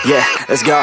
Yeah, let's go.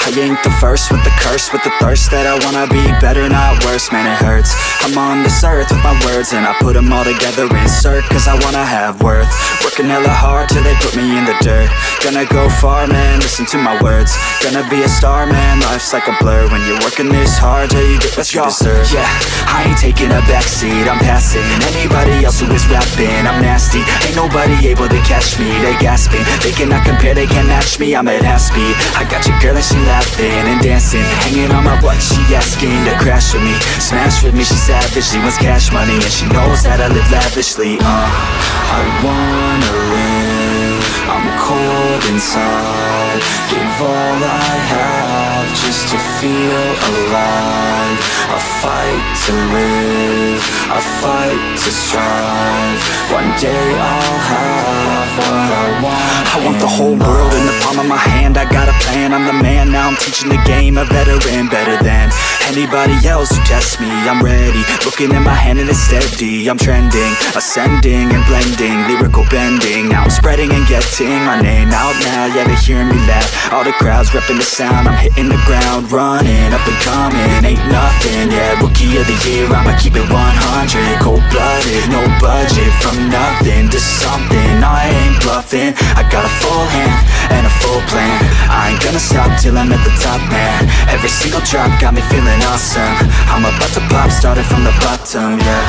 I ain't the first with the curse, with the thirst that I wanna be better, not worse, man it hurts. I'm on this earth with my words and I put them all together, insert, cause I wanna have worth. Working hella hard till they put me in the dirt. Gonna go far, man, listen to my words. Gonna be a star, man, life's like a blur. When you're working this hard till you get what you deserve. Yeah, I ain't taking a backseat, I'm passing anybody else who is rapping. I'm nasty, ain't nobody able to catch me. They gasping, they cannot compare, they can't match me. I'm at half speed, I got your girl and she laughing and dancing, hanging on my butt, she asking to crash with me, smash with me, she savage, she wants cash money, and she knows that I live lavishly. I wanna live, I'm cold inside, give all I have just to feel alive. I fight to live, I fight to strive, one day I'll have what I want. I want the whole world in the palm of my hand, I got a plan, I'm the man, now I'm teaching the game, a veteran, better than anybody else who tests me. I'm ready, looking at my hand and it's steady. I'm trending, ascending and blending, lyrical bending. Now I'm spreading and getting my name out now. Yeah, they hearing me laugh, all the crowds repping the sound. I'm hitting the ground, running, up and coming, ain't nothing. Yeah, rookie of the year, I'ma keep it 100. Cold-blooded, no budget, from nothing to something. I ain't bluffing, I got a full hand and a full plan. I ain't gonna stop till I'm at the top, man. Every single drop got me feeling awesome. I'm about to pop, started from the bottom, yeah.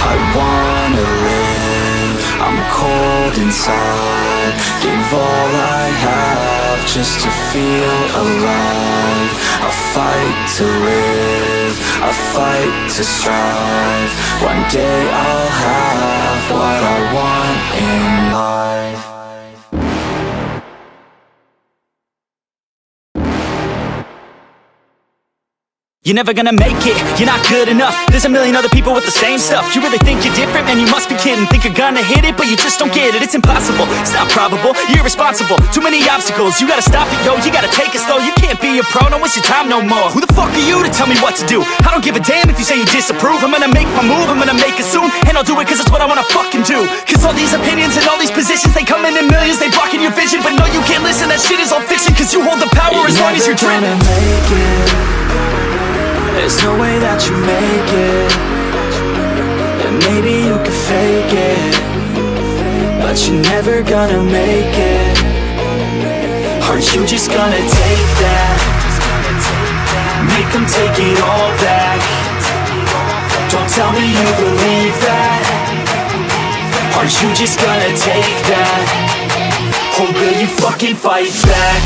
I wanna live, I'm cold inside, give all I have just to feel alive. I fight to live, I fight to strive, one day I'll have what I want in life. You're never gonna make it, you're not good enough. There's a million other people with the same stuff. You really think you're different? Man, you must be kidding. Think you're gonna hit it, but you just don't get it. It's impossible, it's not probable, you're irresponsible. Too many obstacles, you gotta stop it, yo. You gotta take it slow, you can't be a pro. Don't waste your time no more. Who the fuck are you to tell me what to do? I don't give a damn if you say you disapprove. I'm gonna make my move, I'm gonna make it soon, and I'll do it cause it's what I wanna fucking do. Cause all these opinions and all these positions, they come in millions, they blocking your vision. But no, you can't listen, that shit is all fiction. Cause you hold the power as long as you're dreaming. Make it. There's no way that you make it, and maybe you can fake it, but you're never gonna make it. Aren't you just gonna take that? Make them take it all back. Don't tell me you believe that. Aren't you just gonna take that? Or will you fucking fight back?